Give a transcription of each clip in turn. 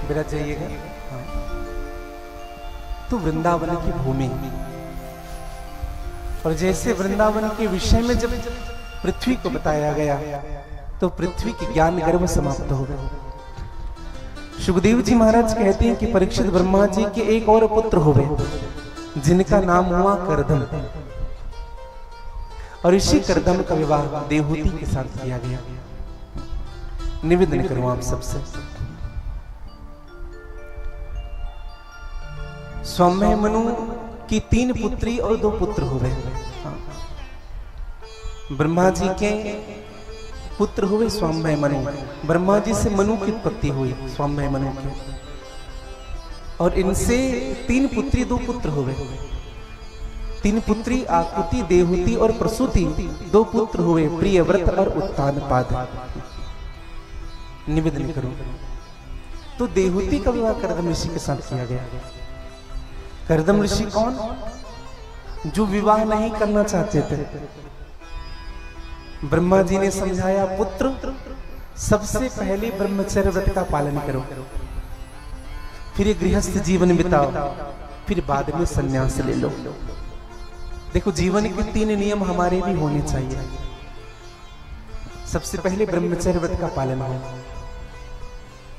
विराज जाइएगा। हाँ। तो वृंदावन की भूमि, और जैसे वृंदावन के विषय में जब पृथ्वी को बताया गया तो पृथ्वी की ज्ञान गर्भ समाप्त हो गए। सुखदेव जी महाराज कहते हैं कि परीक्षित ब्रह्मा जी के एक और पुत्र हुए जिनका नाम हुआ करदम, और इसी करदम का विवाह देवहूति के साथ किया गया। निवेदन करूं आप सबसे, स्वयं मनु की 3 पुत्री और 2 पुत्र हुए। ब्रह्मा जी के पुत्र हुए स्वयं मनु, ब्रह्मा जी से मनु की उत्पत्ति हुई स्वयं मनु के, और इनसे 3 पुत्री 2 पुत्र हुए। 3 पुत्री आकुति, देवहूति और प्रसूति, 2 पुत्र हुए प्रियव्रत और उत्तानपाद। निवेदन करो, तो देवहूति का विवाह करदम ऋषि के साथ किया गया। करदम ऋषि कौन? जो विवाह नहीं करना चाहते थे। ब्रह्मा जी ने समझाया, पुत्र सबसे पहले ब्रह्मचर्य व्रत का पालन करो, फिर ये गृहस्थ जीवन बिताओ, फिर बाद में संन्यास ले लो। देखो, जीवन के 3 नियम हमारे भी होने चाहिए। सबसे पहले ब्रह्मचर्य व्रत का पालन हो,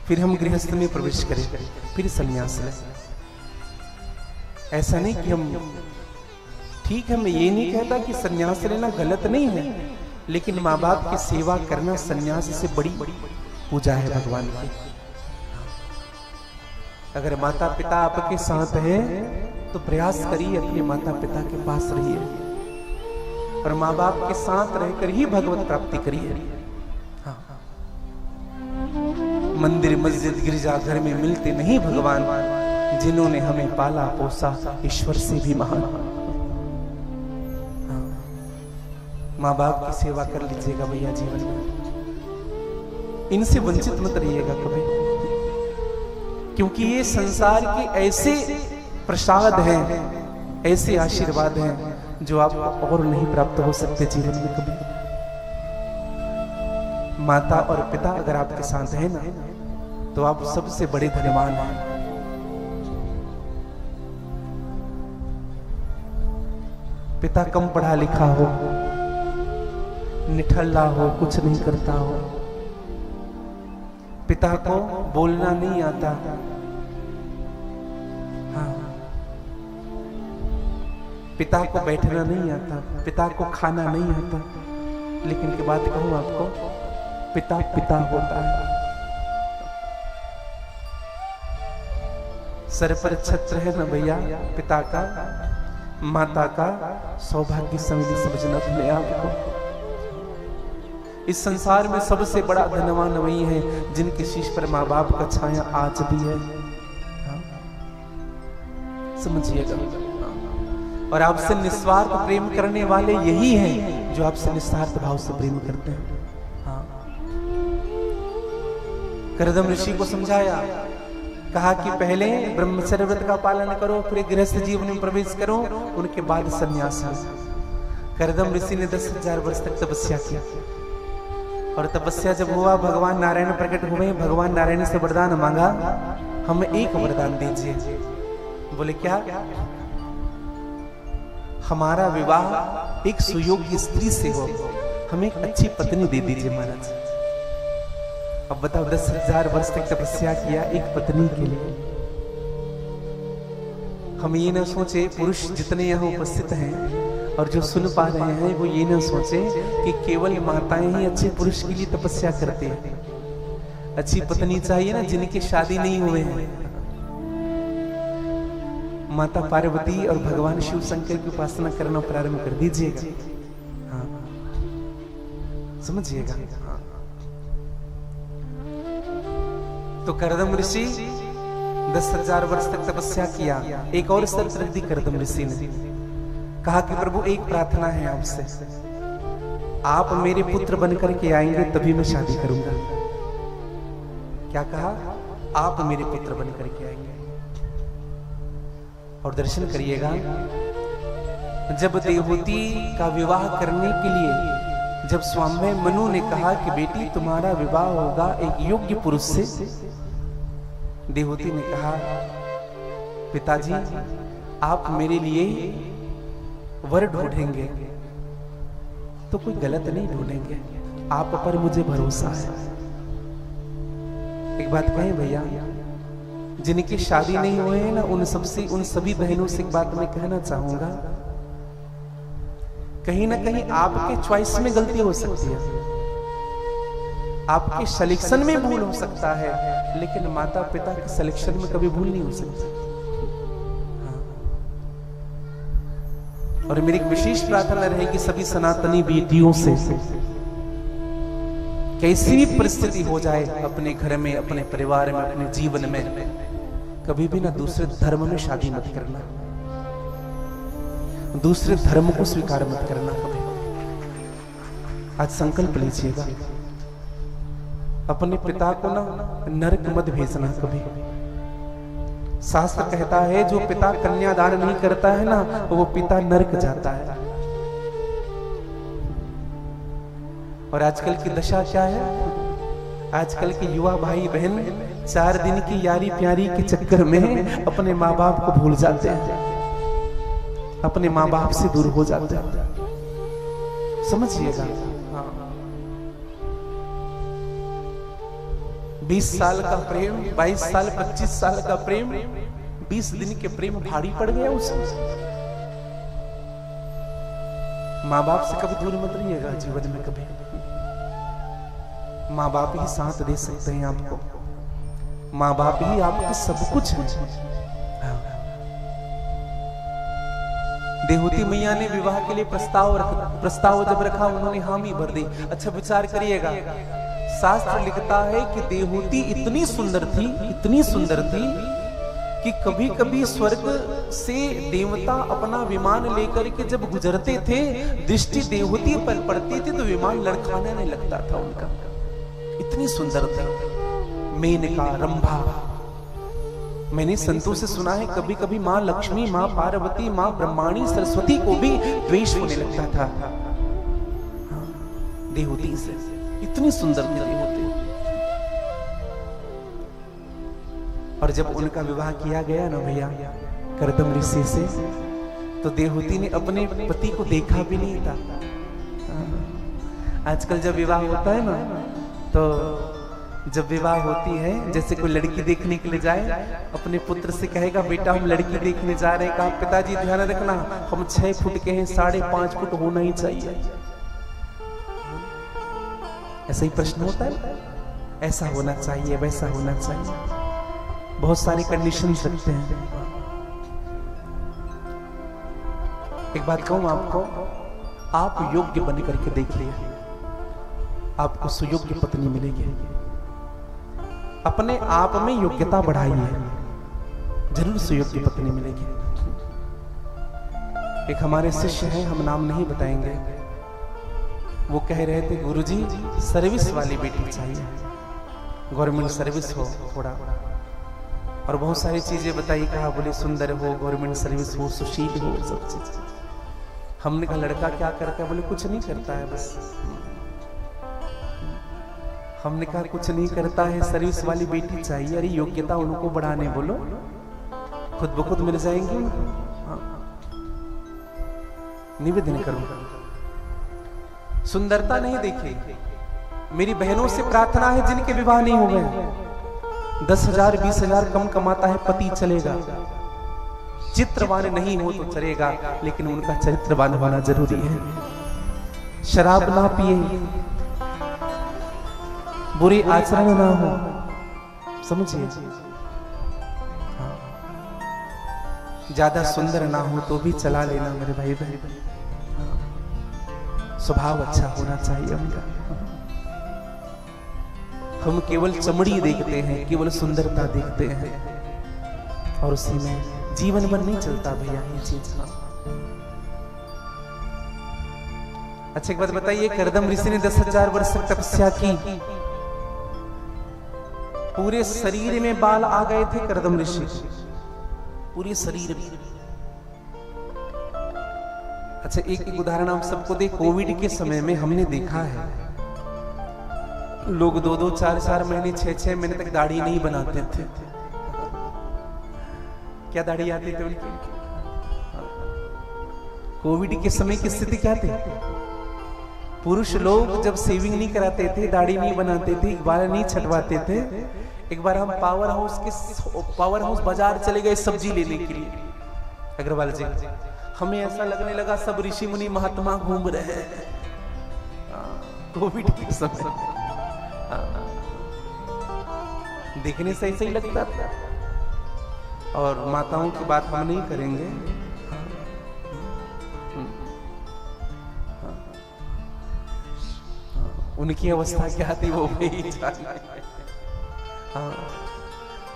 फिर हम गृहस्थ में प्रवेश करें, फिर संन्यास लें। ऐसा नहीं कि हम, ठीक है, मैं ये नहीं कहता कि संन्यास लेना गलत नहीं है, लेकिन माँ बाप की सेवा करना संन्यास से बड़ी पूजा है भगवान की। अगर माता पिता आपके साथ हैं तो प्रयास करिए अपने माता पिता के पास रहिए, और माँ बाप के साथ रहकर ही भगवत प्राप्ति करिए। हाँ। मंदिर मस्जिद गिरजाघर में मिलते नहीं भगवान, जिन्होंने हमें पाला पोसा ईश्वर से भी महान। हाँ। माँ बाप की सेवा कर लीजिएगा भैया जीवन में, इनसे वंचित मत रहिएगा कभी, क्योंकि ये संसार के ऐसे प्रसाद हैं, ऐसे आशीर्वाद हैं जो आपको और नहीं प्राप्त हो सकते जीवन में कभी। माता और पिता अगर आपके साथ है ना, तो आप सबसे बड़े धनवान हैं। पिता कम पढ़ा लिखा हो, निठल्ला हो, कुछ नहीं करता हो, पिता को बोलना नहीं आता, हाँ, पिता को बैठना नहीं आता, पिता को खाना नहीं आता, लेकिन के बात कहूं आपको, पिता पिता होता है। सर पर छत्र है ना भैया पिता का, माता का, सौभाग्य समझना अपने आप को। इस संसार में सबसे बड़ा धनवान वही है जिनके शीश पर माँ बाप का छाया आज भी है। समझिएगा। और आपसे निस्वार्थ प्रेम करने वाले यही हैं जो आपसे निस्वार्थ भाव से प्रेम करते हैं। हाँ। करदम ऋषि को समझाया, कहा कि पहले ब्रह्मचर्य व्रत का पालन करो, फिर गृहस्थ जीवन में प्रवेश करो, उनके बाद संन्यास लो। करदम ऋषि ने 10,000 वर्ष तक तपस्या किया, और तपस्या जब हुआ भगवान नारायण प्रकट हुए। भगवान नारायण से वरदान मांगा, हमें एक वरदान दीजिए। बोले क्या? हमारा विवाह एक सुयोग्य स्त्री से हो, हमें एक अच्छी पत्नी दे दीजिए महाराज। अब बताओ, 10,000 वर्ष तक तपस्या किया एक पत्नी के लिए। हम ये ना सोचे, पुरुष जितने यहाँ उपस्थित हैं और जो सुन पा रहे हैं, वो ये ना सोचे कि केवल माताएं ही अच्छे पुरुष के लिए तपस्या करते हैं। अच्छी पत्नी चाहिए ना जिनकी शादी नहीं हुए हैं। माता पार्वती और भगवान शिव शंकर की उपासना करना प्रारंभ कर दीजिएगा। हाँ, समझिएगा। हाँ। तो करदम ऋषि 10,000 वर्ष तक तपस्या किया। एक और शर्त रख दी करदम ऋषि ने, कहा कि प्रभु एक प्रार्थना है आपसे, आप मेरे पुत्र बनकर के आएंगे तभी मैं शादी करूंगा। क्या कहा? आप मेरे पुत्र बनकर के आएंगे। और दर्शन करिएगा, जब देवहूति का विवाह करने के लिए जब स्वामी मनु ने कहा कि बेटी तुम्हारा विवाह होगा एक योग्य पुरुष से, देवहूति ने कहा, पिताजी आप मेरे लिए वर ढूंढेंगे तो कोई गलत नहीं ढूंढेंगे, आप पर मुझे भरोसा है। एक बात कहें भैया, जिनकी शादी नहीं हुए हैं ना, उन सभी बहनों से एक बात मैं कहना चाहूंगा, कहीं ना कहीं आपके चॉइस में गलती हो सकती है, आपके सिलेक्शन में भूल हो सकता है, लेकिन माता पिता के सिलेक्शन में कभी भूल नहीं हो सकती। हाँ। और मेरी एक विशेष प्रार्थना रहेगी सभी सनातनी बेटियों से, कैसी भी परिस्थिति हो जाए अपने घर में, अपने परिवार में, अपने जीवन में, कभी भी ना दूसरे धर्म में शादी मत करना, दूसरे धर्म को स्वीकार मत करना कभी। आज संकल्प लीजिएगा, अपने पिता को ना नरक मत भेजना कभी। शास्त्र कहता है जो पिता कन्यादान नहीं करता है ना, वो पिता नरक जाता है। और आजकल की दशा क्या है, आजकल के युवा भाई बहन 4 दिन की यारी प्यारी के चक्कर में अपने माँ बाप को भूल जाते हैं, अपने माँ बाप से दूर हो जाते हैं। समझिएगा, 20 साल का प्रेम, 22 साल 25 साल का प्रेम, 20 दिन के प्रेम भारी पड़ गया उसमें। माँ बाप से कभी दूर मत रहिएगा जीवन में कभी। माँ बाप ही साथ दे सकते हैं आपको, माँ बाप ही आपके सब कुछ है। देवहूति मैया ने विवाह के लिए प्रस्ताव जब रखा, उन्होंने हामी भर दी। अच्छा विचार करिएगा, शास्त्र लिखता है कि देवहूति इतनी सुंदर थी, इतनी सुंदर थी कि कभी कभी स्वर्ग से देवता अपना विमान लेकर के जब गुजरते थे, दृष्टि देवहूति पर पड़ती थी तो विमान लड़खड़ाने नहीं लगता था उनका, इतनी सुंदर थी मेनका, रंभा। मैंने संतों से सुना है कभी कभी माँ लक्ष्मी, माँ पार्वती, माँ ब्रह्माणी, सरस्वती को भी द्वेष होने लगता था देवहूति से, इतनी सुंदर थी देवहूति। और जब उनका विवाह किया गया ना भैया कर्दम ऋषि से, तो देवहूति ने अपने पति को देखा भी नहीं था। आजकल जब विवाह होता है ना, तो जब विवाह होती है, जैसे कोई लड़की देखने के लिए जाए, अपने पुत्र से कहेगा बेटा हम लड़की देखने जा रहे हैं, कहा पिताजी ध्यान रखना हम 6 फुट के हैं, 5.5 फुट होना ही चाहिए। ऐसा ही प्रश्न होता है, ऐसा होना चाहिए, वैसा होना चाहिए, बहुत सारी कंडीशंस रखते हैं। एक बात कहूं आपको, आप योग्य बन करके देखिए, आपको सुयोग्य पत्नी मिलेगी। अपने आप में योग्यता बढ़ाइए, जरूर सुयोग्य पत्नी मिलेगी। एक हमारे शिष्य हैं, हम नाम नहीं बताएंगे, वो कह रहे थे गुरुजी सर्विस वाली बेटी चाहिए, गवर्नमेंट सर्विस हो थोड़ा, और बहुत सारी चीजें बताई, कहा बोले सुंदर हो, गवर्नमेंट सर्विस हो, सुशील हो, सब चीज। हमने कहा लड़का क्या करता है, बोले कुछ नहीं करता है बस। हमने कहा कुछ नहीं करता है, सर्विस वाली बेटी चाहिए। अरे योग्यता उनको बढ़ाने बोलो, खुद ब खुद मिल जाएंगे। निवेदन करो, सुंदरता नहीं देखी। मेरी बहनों से प्रार्थना है जिनके विवाह नहीं हुए, 10,000 20,000 कम कमाता है पति चलेगा, चित्रवान नहीं हो तो चलेगा, लेकिन उनका चरित्रवान होना जरूरी है। शराब ना पिए, बुरे आचरण ना हो, समझिए। ज्यादा सुंदर ना हो तो भी चला लेना मेरे भाई बहन, स्वभाव अच्छा होना चाहिए उनका। हम केवल चमड़ी देखते हैं, केवल सुंदरता देखते हैं, और उसी में जीवन भर नहीं चलता भैया ये चीज। अच्छा एक बात बताइए, कर्दम ऋषि ने 10,000 वर्ष तक तपस्या की, पूरे शरीर में बाल आ गए थे कर्दम ऋषि, पूरे शरीर में। अच्छा एक उदाहरण हम सबको दे, कोविड के समय में हमने देखा है लोग 2-2 4-4 महीने 6-6 महीने तक दाढ़ी नहीं बनाते थे। क्या दाढ़ी आती थी उनकी? कोविड के समय की स्थिति क्या थी? पुरुष लोग जब सेविंग नहीं कराते थे, दाढ़ी नहीं बनाते थे, बाल नहीं छटवाते थे। एक बार हम पावर हाउस बाजार चले गए सब्जी लेने के लिए, अग्रवाल जी। हमें ऐसा लगने लगा सब ऋषि मुनि महात्मा घूम रहे हैं कोविड के समय। देखने से ऐसा ही लगता था। और माताओं की बात हम नहीं करेंगे, उनकी अवस्था क्या थी वो भी जाने। हाँ,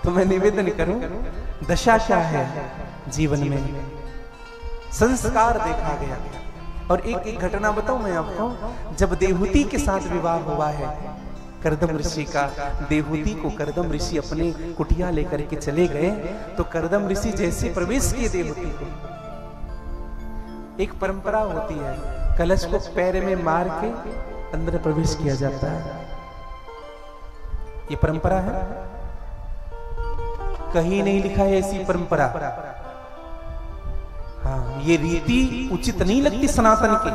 तो मैं निवेदन करूं, दशा क्या है जीवन में, संस्कार देखा गया। और एक घटना बताऊं मैं आपको। जब देवहूति के साथ विवाह हुआ है करदम ऋषि का, देवहूति को करदम ऋषि अपने कुटिया लेकर के चले गए, तो करदम ऋषि जैसे प्रवेश किए देवहूति को, एक परंपरा होती है, कलश को पैर में मार के अंदर प्रवेश किया जाता है। ये परंपरा है, कहीं नहीं लिखा है ऐसी परंपरा। हाँ, ये रीति उचित नहीं लगती सनातन की।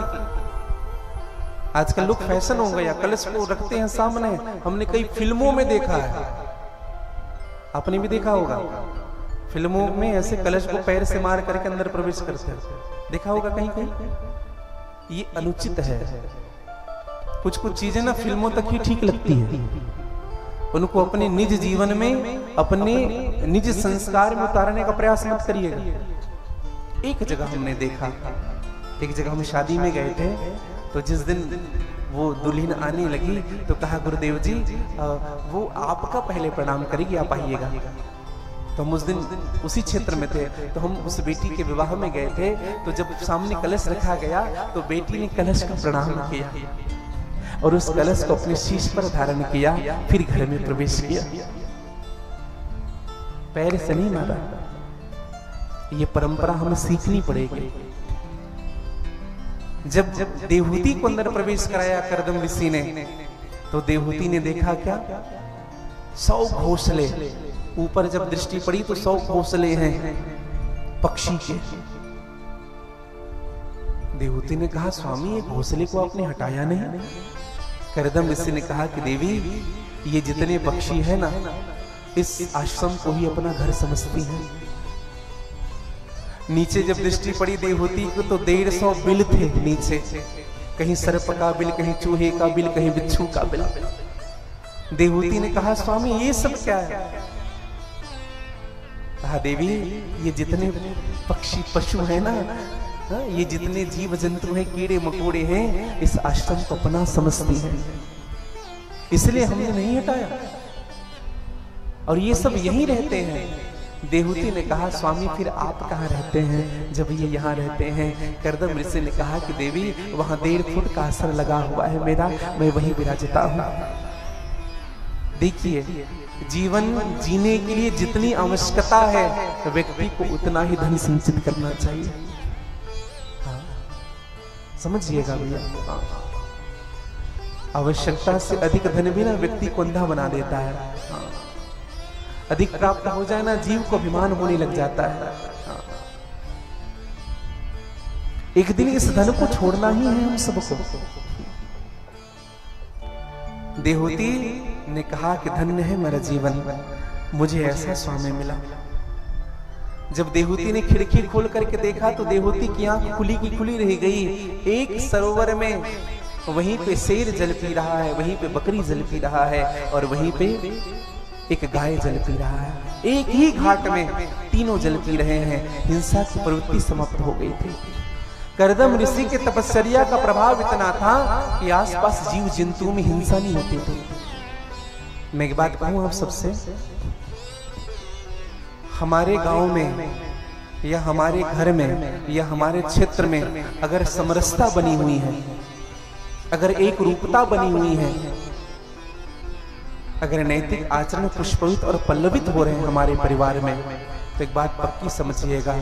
आजकल लोग फैशन हो गया, कलश को रखते हैं सामने। हमने कई फिल्मों में देखा है, आपने भी देखा होगा, फिल्मों में ऐसे कलश को पैर से मार करके अंदर प्रवेश करते हैं, देखा होगा कहीं कहीं। ये अनुचित है। कुछ कुछ चीजें ना फिल्मों तक ही ठीक लगती है, उनको अपने निज जीवन में, अपने निज संस्कार में उतारने का प्रयास मत करिएगा। एक जगह हमने देखा, एक जगह हम शादी में गए थे, तो जिस दिन वो दुल्हन आने लगी तो कहा गुरुदेव जी वो आपका पहले प्रणाम करेगी, आप आइएगा। तो हम उस दिन उसी क्षेत्र में थे, तो हम उस बेटी के विवाह में गए थे। तो जब सामने कलश रखा गया तो बेटी ने कलश का प्रणाम किया और उस कलश को अपने शीश पर धारण किया, फिर घर में प्रवेश किया, पैर से नहीं मारा। ये परंपरा हमें सीखनी पड़ेगी। जब देवहूति को अंदर प्रवेश कराया करदम ऋषि ने, तो देवहूति ने देखा क्या, 100 घोंसले, ऊपर जब दृष्टि पड़ी तो 100 घोंसले हैं पक्षी के। देवहूति ने कहा स्वामी ये घोंसले को आपने हटाया नहीं? करदम ऋषि ने कहा कि देवी ये जितने पक्षी है ना, इस आश्रम को ही अपना घर समझती हैं। नीचे जब दृष्टि पड़ी देवहूति को तो 150 बिल थे नीचे, कहीं सर्प का बिल, कहीं चूहे का बिल, कहीं बिच्छू का बिल। देवहूति ने कहा स्वामी ये सब क्या है? कहा देवी ये जितने पक्षी पशु है ना, ये जितने जीव जंतु हैं, कीड़े मकोड़े हैं, इस आश्रम को अपना समझती हैं, इसलिए हमने नहीं हटाया और ये सब यहीं रहते हैं। देवहूति ने कहा स्वामी फिर आप कहाँ रहते हैं जब ये यहाँ रहते हैं? करदम ऋषि ने कहा कि देवी वहां 1.5 फुट का असर लगा हुआ है मेरा, मैं वहीं विराजता हूं। देखिए जीवन जीने के लिए जितनी आवश्यकता है व्यक्ति को उतना ही धन संचित करना चाहिए। हाँ, समझिएगा भैया, आवश्यकता से अधिक धन भी ना व्यक्ति को अंधा बना देता है। हाँ, अधिक प्राप्त हो जाए ना जीव को अभिमान होने लग जाता है। एक दिन इस धन को छोड़ना ही है हम सबको। देवहूति ने कहा कि धन्य है मेरा जीवन, मुझे ऐसा स्वामी मिला। जब देवहूति ने खिड़की खोल करके देखा तो देवहूति की आंख खुली की खुली रह गई। एक सरोवर में वहीं पे शेर जल पी रहा है, वहीं पे बकरी जल पी रहा है और वहीं पे एक गाय जल पी रहा है। एक ही घाट में तीनों जल पी रहे हैं। हिंसा की प्रवृत्ति समाप्त हो गई थी। करदम ऋषि के तपस्या का प्रभाव इतना था कि आसपास जीव जंतु में हिंसा नहीं होती थी। मैं एक बात कहूं आप सबसे, हमारे गांव में या हमारे घर में या हमारे क्षेत्र में अगर समरसता बनी हुई है, अगर एक रूपता बनी हुई है, अगर नैतिक आचरण पुष्पित और पल्लवित हो रहे हैं हमारे परिवार में, तो एक बात पक्की समझिएगा,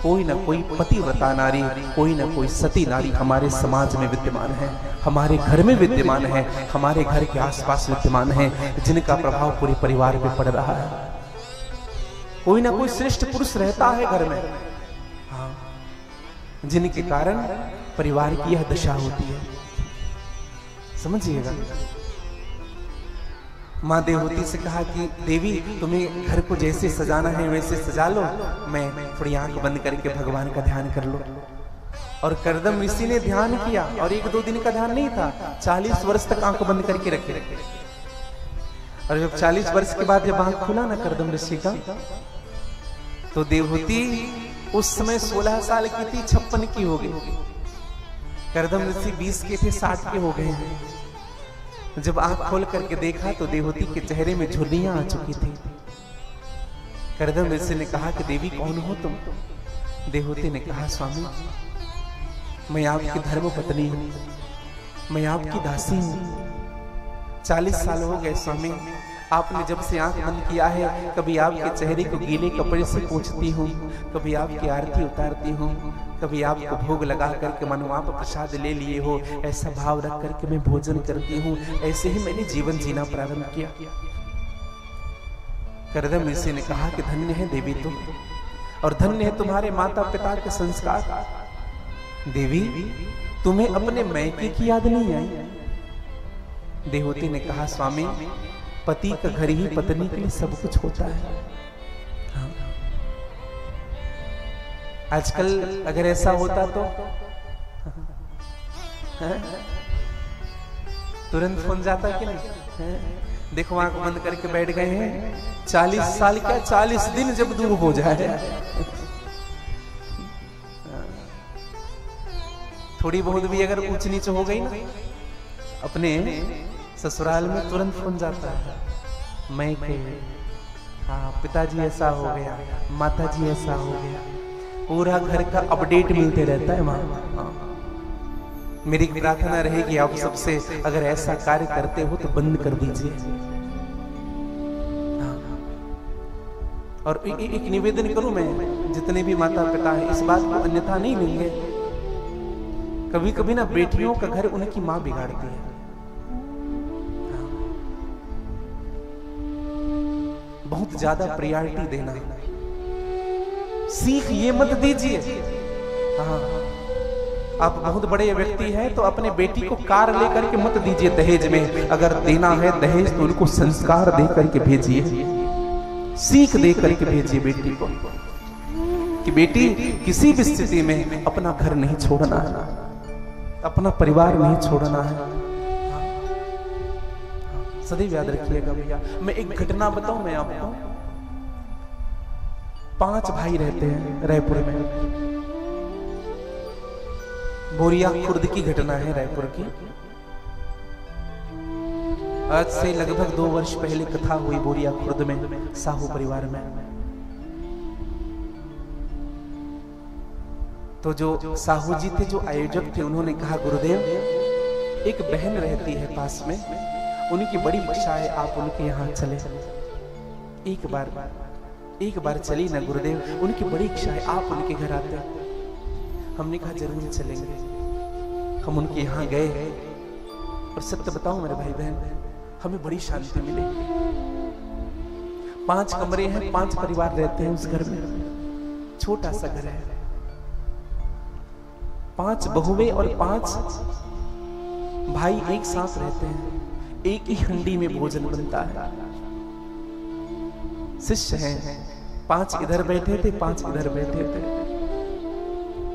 कोई ना कोई पतिव्रता नारी, कोई ना कोई सती नारी हमारे समाज में विद्यमान है, हमारे घर में विद्यमान है, हमारे घर के आसपास विद्यमान है, जिनका प्रभाव पूरे परिवार पे पड़ रहा है। कोई ना कोई श्रेष्ठ पुरुष रहता है घर में, हाँ, जिनके कारण परिवार की यह दशा होती है। समझिएगा। माँ देवहूति से कहा कि देवी तुम्हें घर को जैसे सजाना है वैसे सजा लो, मैं थोड़ी आंख बंद करके भगवान का ध्यान कर लो। और करदम ऋषि ने ध्यान किया, और 1-2 दिन का ध्यान नहीं था, 40 वर्ष तक आंख बंद करके रखे। और जब 40 वर्ष के बाद जब आंख खुला ना करदम ऋषि का, तो देवहूति उस समय 16 साल की थी, 56 की हो गई। करदम ऋषि 20 के थे, 60 के हो गए हैं। जब आंख खोल करके देखा तो देवहूति के चेहरे में झुर्रियां आ चुकी थी। करदम ऋषि ने कहा कि देवी कौन हो तुम? देवहूति ने कहा स्वामी मैं आपकी धर्म पत्नी हूं, मैं आपकी दासी हूं। 40 साल हो गए स्वामी, आपने जब से आंख बंद किया है, कभी आपके चेहरे को गीले कपड़े से पोंछती हूँ, कभी आपकी आरती उतारती हूँ, कभी आपको भोग लगा करके मानो आप प्रसाद ले लिए हो ऐसा भाव रख करके मैं भोजन करती हूँ। ऐसे ही मैंने जीवन जीना प्रारंभ किया। करदम ऋषि ने कहा कि धन्य है देवी तुम, और धन्य है तुम्हारे माता पिता के संस्कार। देवी तुम्हें अपने मैके की याद नहीं आई? देवहूति ने कहा स्वामी पति का घर ही पत्नी के लिए सब कुछ होता है। हाँ। आजकल अगर ऐसा होता तो तुरंत फोन जाता कि नहीं? देखो आंख बंद करके बैठ गए हैं, 40 साल क्या 40 दिन जब दूर हो जाए, थोड़ी बहुत भी अगर ऊंच नीच हो गई ना अपने ससुराल में, तुरंत फोन जाता है, मैं के हाँ पिताजी ऐसा हो गया, माताजी ऐसा हो गया, पूरा घर का अपडेट मिलते रहता है माँ। मेरी प्रार्थना रहेगी आप सबसे, अगर ऐसा कार्य करते हो तो बंद कर दीजिए। और एक निवेदन करूं मैं, जितने भी माता पिता हैं इस बात को अन्यथा नहीं लेंगे, कभी कभी ना बेटियों का घर उनकी माँ बिगाड़ती है। बहुत ज्यादा प्रायोरिटी देना, सीख ये मत दीजिए। हाँ, आप बहुत बड़े व्यक्ति हैं तो अपने बेटी को कार लेकर के मत दीजिए दहेज में। अगर देना है दहेज तो उनको संस्कार दे करके भेजिए, सीख दे करके भेजिए बेटी को कि बेटी किसी भी स्थिति में अपना घर नहीं छोड़ना है, अपना परिवार नहीं छोड़ना है। सदैव याद रखिएगा भैया। मैं एक घटना बताऊं मैं आपको। 5 भाई रहते हैं रायपुर में, बोरिया खुर्द की घटना है रायपुर की। आज से लगभग 2 वर्ष पहले कथा हुई बोरिया खुर्द में, साहू परिवार में। तो जो साहू जी थे, जो आयोजक थे, उन्होंने कहा गुरुदेव एक बहन रहती है पास में, उनकी बड़ी इच्छा है आप उनके यहाँ चले। एक बार चली ना गुरुदेव, उनकी बड़ी इच्छा है आप उनके घर आते। हमने कहा जरूर चलेंगे। हम उनके यहाँ गए और सत्य बताऊं मेरे भाई बहन, हमें बड़ी शांति मिली। 5 कमरे हैं, 5 परिवार रहते हैं उस घर में, छोटा सा घर है। 5 बहुएं और 5 भाई एक साथ रहते हैं, एक ही हंडी में भोजन बनता है। शिष्य हैं, 5 इधर बैठे थे, 5 इधर बैठे थे।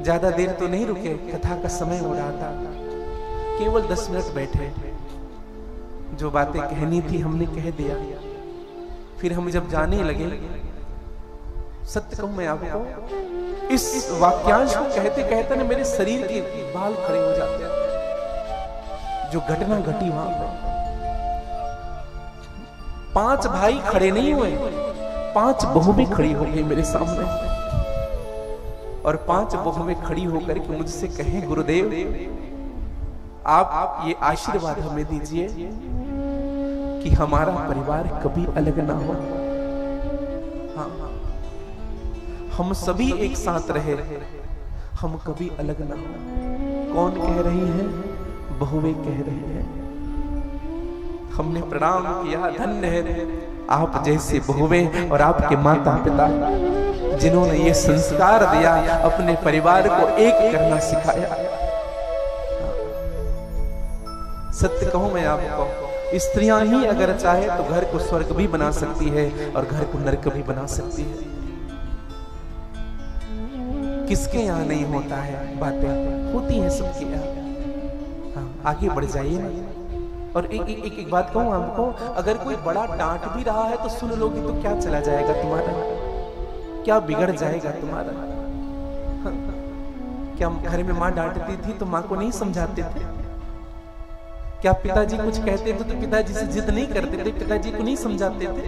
ज्यादा देर तो नहीं रुके, कथा का समय हो रहा था, केवल 10 मिनट बैठे। जो बातें कहनी थी हमने कह दिया। फिर हम जब जाने लगे, सत्य कहूं मैं आपको, इस वाक्यांश को कहते कहते ना मेरे शरीर के बाल खड़े हो जाते हैं। जो घटना घटी वहां पर, 5 भाई खड़े नहीं हुए, 5 बहुएं खड़ी हो गई मेरे सामने, और 5 बहुएं खड़ी होकर के मुझसे कहे गुरुदेव आप ये आशीर्वाद हमें दीजिए कि हमारा परिवार कभी अलग ना हो। हाँ, हम सभी एक साथ रहे, हम कभी अलग ना हो। कौन कह रही है? बहुएं कह रही है। हमने प्रणाम किया, धन्य है आप जैसे बहुवे और आपके माता पिता जिन्होंने ये संस्कार दिया, अपने परिवार को एक करना सिखाया। सत्य कहूं मैं आपको, स्त्रियां ही अगर चाहे तो घर को स्वर्ग भी बना सकती है और घर को नरक भी बना सकती है। किसके यहाँ नहीं होता है, बातें होती हैं सबके यहाँ। हाँ, आगे बढ़ जाइए ना। और एक बात कहूं आपको, अगर कोई बड़ा डांट भी रहा है तो सुन लोगी तो क्या चला जाएगा तुम्हारा, क्या बिगड़ जाएगा तुम्हारा। हाँ, क्या घर में माँ डांटती थी तो माँ को नहीं समझाते थे? क्या पिताजी कुछ कहते थे तो पिताजी से जिद नहीं करते थे, पिताजी को नहीं समझाते थे?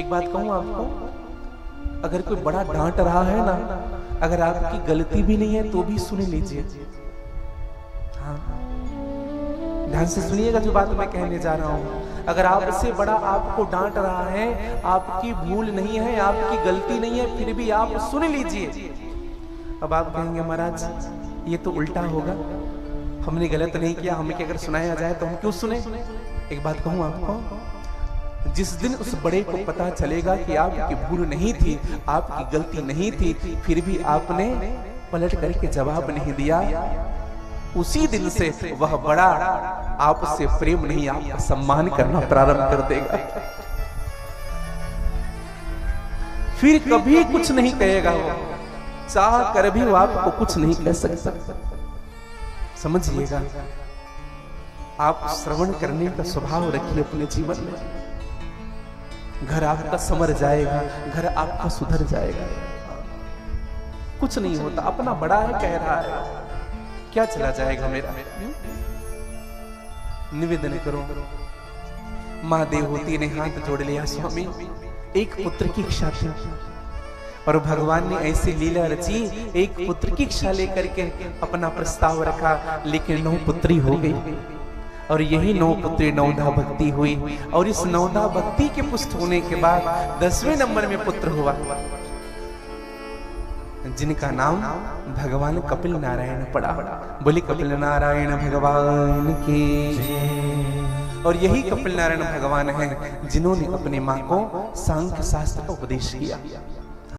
एक बात कहूं आपको, अगर कोई बड़ा डांट रहा है ना, अगर आपकी गलती भी नहीं है तो भी सुन लीजिए। हाँ, ध्यान से सुनिएगा जो बात मैं कहने जा रहा हूं। अगर आपसे बड़ा आपको डांट रहा है, आपकी भूल नहीं है, आपकी गलती नहीं है, फिर भी आप सुन लीजिए। अब आप कहेंगे महाराज ये तो उल्टा होगा, हमने गलत नहीं किया, हमें अगर सुनाया जाए तो हम क्यों सुने? एक बात कहूं आपको, जिस दिन उस बड़े को पता चलेगा कि आपकी भूल नहीं थी, आपकी गलती नहीं थी, फिर भी आपने पलट करके जवाब नहीं दिया, उसी दिन से वह बड़ा आपसे प्रेम नहीं, आपका सम्मान करना प्रारंभ कर देगा। फिर कभी कुछ नहीं कहेगा वो, चाह कर भी वो आपको कुछ नहीं कह सकता। समझिएगा, आप श्रवण करने का स्वभाव रखिए अपने जीवन में। घर आपका संवर जाएगा, घर आपका सुधर जाएगा। कुछ नहीं होता, अपना बड़ा है कह रहा है, क्या चला जाएगा मेरा। निवेदन करो। मां देवहूति ने हाथ जोड़ लिया, स्वामी एक पुत्र की इच्छा थी और भगवान ने ऐसी लीला रची, एक पुत्र की इच्छा लेकर के अपना प्रस्ताव रखा, लेकिन 9 पुत्री हो गई। और यही 9 पुत्री 9धा भक्ति हुई, और इस 9धा भक्ति के पुष्ट होने के बाद 10वें नंबर में पुत्र हुआ, जिनका नाम भगवान कपिल नारायण पड़ा। बोले कपिल नारायण भगवान की। और यही कपिल नारायण भगवान है जिन्होंने अपनी मां को सांख्य शास्त्र का उपदेश किया।